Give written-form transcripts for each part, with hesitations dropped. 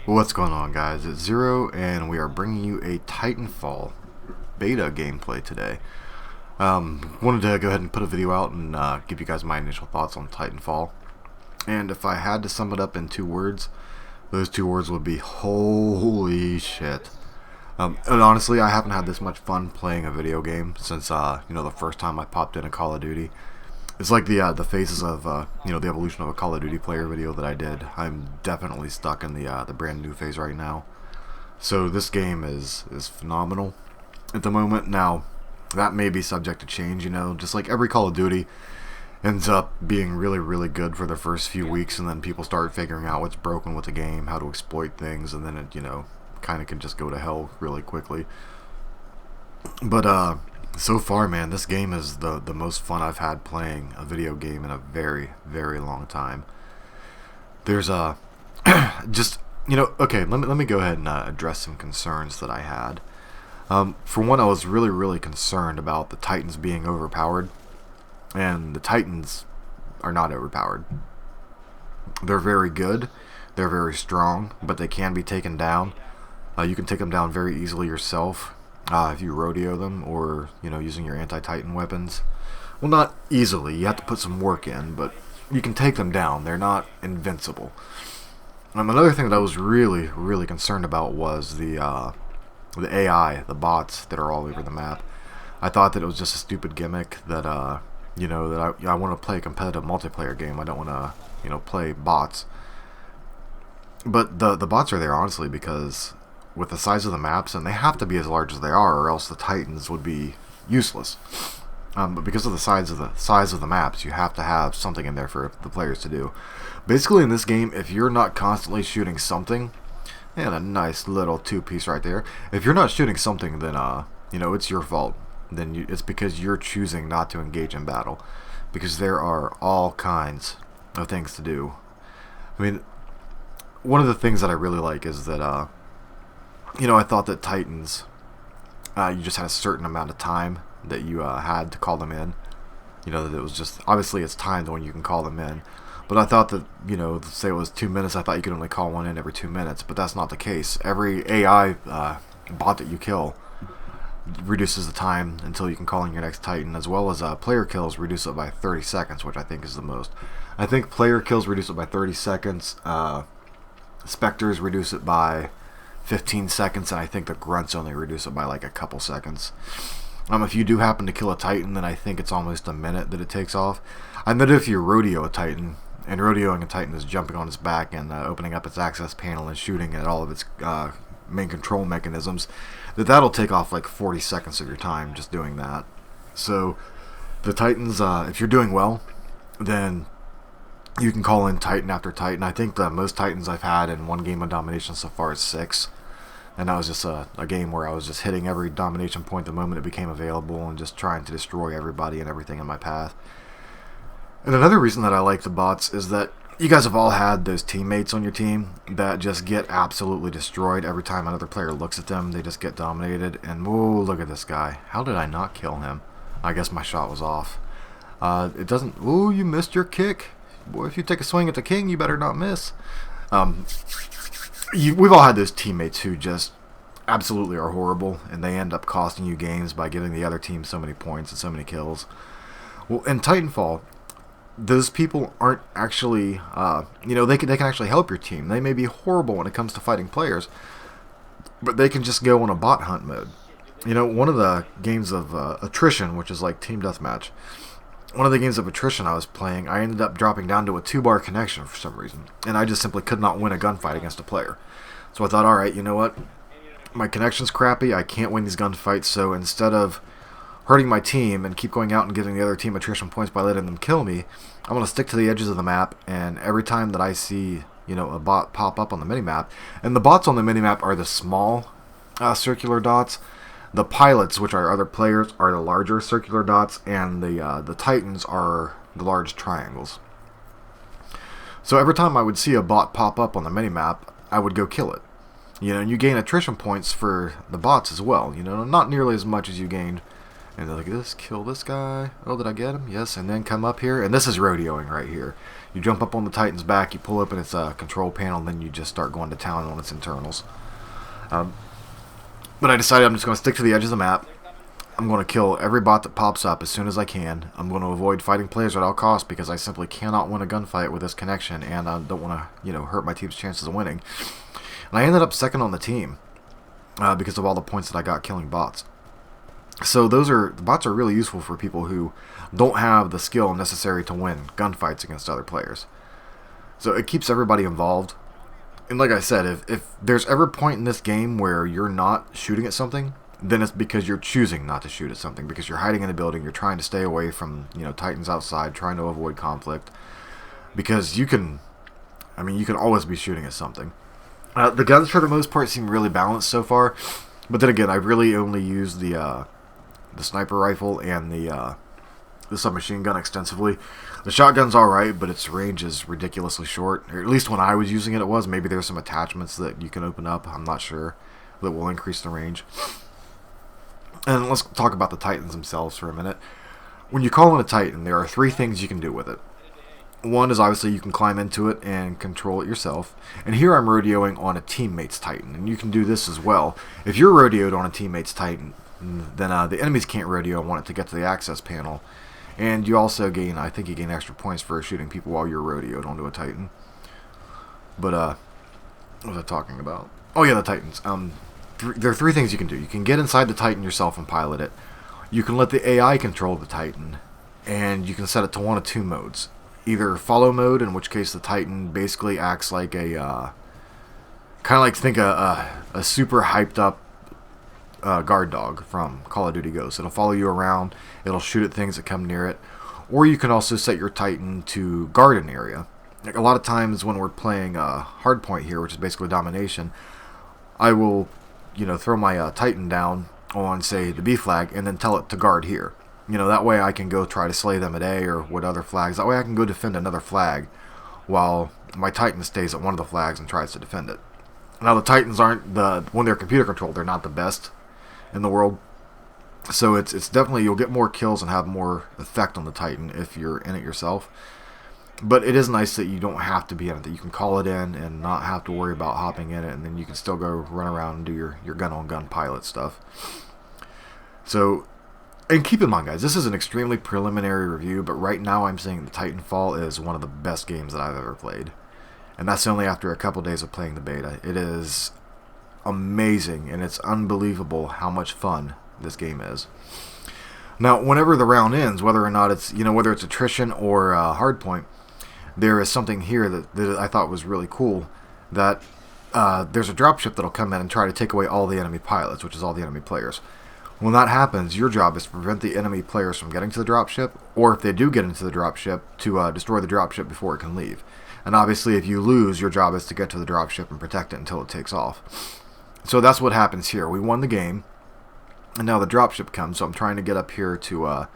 What's going on, guys? It's Zero, and we are bringing you a Titanfall beta gameplay today. Wanted to go ahead and put a video out and give you guys my initial thoughts on Titanfall. And if I had to sum it up in 2 words, those 2 words would be holy shit. And honestly, I haven't had this much fun playing a video game since the first time I popped in a Call of Duty. It's like the phases of the evolution of a Call of Duty player video that I did. I'm definitely stuck in the brand new phase right now. So this game is phenomenal at the moment. Now that may be subject to change. Just like every Call of Duty ends up being really good for the first few weeks, and then people start figuring out what's broken with the game, how to exploit things, and then it kind of can just go to hell really quickly. But so far, man, this game is the most fun I've had playing a video game in a very long time. There's just okay. Let me go ahead and address some concerns that I had. For one, I was really concerned about the Titans being overpowered, and the Titans are not overpowered. They're very good, they're very strong, but they can be taken down. You can take them down very easily yourself. If you rodeo them, or using your anti-Titan weapons. Well, not easily, you have to put some work in, but you can take them down. They're not invincible. Another thing that I was really concerned about was the AI, the bots that are all over the map. I thought that it was just a stupid gimmick that I want to play a competitive multiplayer game. I don't want to play bots. But the bots are there honestly because with the size of the maps, and they have to be as large as they are, or else the Titans would be useless. But because of the size of the maps, you have to have something in there for the players to do. Basically, in this game, if you're not constantly shooting something, and a nice little 2-piece right there. If you're not shooting something, then it's your fault. Then it's because you're choosing not to engage in battle, because there are all kinds of things to do. I mean, one of the things that I really like is that I thought that Titans, you just had a certain amount of time that you had to call them in. That it was just, obviously it's timed when you can call them in. But I thought that, say it was 2 minutes, I thought you could only call one in every 2 minutes. But that's not the case. Every AI bot that you kill reduces the time until you can call in your next Titan, as well as player kills reduce it by 30 seconds, which I think is the most. I think player kills reduce it by 30 seconds. Spectres reduce it by 15 seconds, and I think the grunts only reduce it by like a couple seconds. If you do happen to kill a Titan, then I think it's almost a minute that it takes off. I know that if you rodeo a Titan, and rodeoing a Titan is jumping on its back and opening up its access panel and shooting at all of its main control mechanisms, that'll take off like 40 seconds of your time just doing that. So the Titans, if you're doing well, then you can call in Titan after Titan. I think the most Titans I've had in one game of domination so far is 6. And that was just a game where I was just hitting every domination point the moment it became available and just trying to destroy everybody and everything in my path. And another reason that I like the bots is that you guys have all had those teammates on your team that just get absolutely destroyed every time another player looks at them. They just get dominated. And whoa, look at this guy. How did I not kill him? I guess my shot was off. It doesn't... Ooh, you missed your kick. Boy, if you take a swing at the king, you better not miss. We've all had those teammates who just absolutely are horrible, and they end up costing you games by giving the other team so many points and so many kills. Well, in Titanfall, those people aren't actually, they can actually help your team. They may be horrible when it comes to fighting players, but they can just go on a bot hunt mode. One of the games of attrition, which is like team deathmatch, one of the games of attrition I was playing, I ended up dropping down to a 2-bar connection for some reason, and I just simply could not win a gunfight against a player. So I thought, alright, you know what? My connection's crappy, I can't win these gunfights, so instead of hurting my team and keep going out and giving the other team attrition points by letting them kill me, I'm going to stick to the edges of the map, and every time that I see, a bot pop up on the minimap, and the bots on the minimap are the small circular dots. The pilots, which are other players, are the larger circular dots, and the Titans are the large triangles. So every time I would see a bot pop up on the minimap, I would go kill it. And you gain attrition points for the bots as well. Not nearly as much as you gained And then look at this, kill this guy. Oh, did I get him? Yes, and then come up here, and this is rodeoing right here. You jump up on the Titan's back, you pull open its control panel, and then you just start going to town on its internals. But I decided I'm just going to stick to the edge of the map. I'm going to kill every bot that pops up as soon as I can. I'm going to avoid fighting players at all costs because I simply cannot win a gunfight with this connection, and I don't want to, hurt my team's chances of winning. And I ended up second on the team because of all the points that I got killing bots. So the bots are really useful for people who don't have the skill necessary to win gunfights against other players. So it keeps everybody involved. And like I said, if there's ever a point in this game where you're not shooting at something, then it's because you're choosing not to shoot at something, because you're hiding in a building, you're trying to stay away from, Titans outside, trying to avoid conflict. Because you can always be shooting at something. The guns for the most part seem really balanced so far, but then again, I really only used the sniper rifle and the submachine gun extensively. The shotgun's alright, but its range is ridiculously short. Or at least when I was using it, it was. Maybe there's some attachments that you can open up, I'm not sure, that will increase the range. And let's talk about the Titans themselves for a minute. When you call in a Titan, there are 3 things you can do with it. One is obviously you can climb into it and control it yourself. And here I'm rodeoing on a teammate's Titan, and you can do this as well. If you're rodeoed on a teammate's Titan, then the enemies can't rodeo and want it to get to the access panel. And you also gain, I think you gain extra points for shooting people while you're rodeoed onto a Titan. But, what was I talking about? Oh yeah, the Titans. There are 3 things you can do. You can get inside the Titan yourself and pilot it. You can let the AI control the Titan, and you can set it to one of 2 modes. Either follow mode, in which case the Titan basically acts like a, kind of like think a super hyped up guard dog from Call of Duty Ghosts. It'll follow you around, it'll shoot at things that come near it, or you can also set your Titan to guard an area. Like a lot of times when we're playing Hardpoint here, which is basically domination, I will, throw my Titan down on, say, the B flag, and then tell it to guard here. That way I can go try to slay them at A or what other flags. That way I can go defend another flag while my Titan stays at one of the flags and tries to defend it. Now the Titans aren't when they're computer controlled, they're not the best in the world. So it's definitely, you'll get more kills and have more effect on the Titan if you're in it yourself. But it is nice that you don't have to be in it, that you can call it in and not have to worry about hopping in it, and then you can still go run around and do your gun-on-gun pilot stuff. So, and keep in mind, guys, this is an extremely preliminary review, but right now I'm saying that Titanfall is one of the best games that I've ever played. And that's only after a couple days of playing the beta. It is amazing, and it's unbelievable how much fun this game is. Now, whenever the round ends, whether or not it's, whether it's attrition or hardpoint, there is something here that I thought was really cool, that there's a dropship that'll come in and try to take away all the enemy pilots, which is all the enemy players. When that happens, your job is to prevent the enemy players from getting to the dropship, or if they do get into the dropship, to destroy the dropship before it can leave. And obviously, if you lose, your job is to get to the dropship and protect it until it takes off. So that's what happens here. We won the game, and now the dropship comes, so I'm trying to get up here to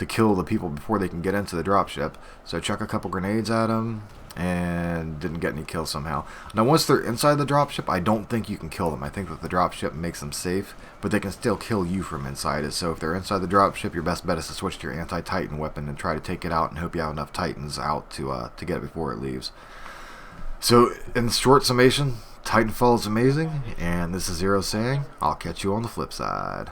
kill the people before they can get into the dropship. So I chuck a couple grenades at them, and didn't get any kills somehow. Now once they're inside the dropship, I don't think you can kill them. I think that the dropship makes them safe, but they can still kill you from inside it. So if they're inside the dropship, your best bet is to switch to your anti-Titan weapon and try to take it out, and hope you have enough Titans out to get it before it leaves. So in short summation, Titanfall is amazing, and this is Zero saying, I'll catch you on the flip side.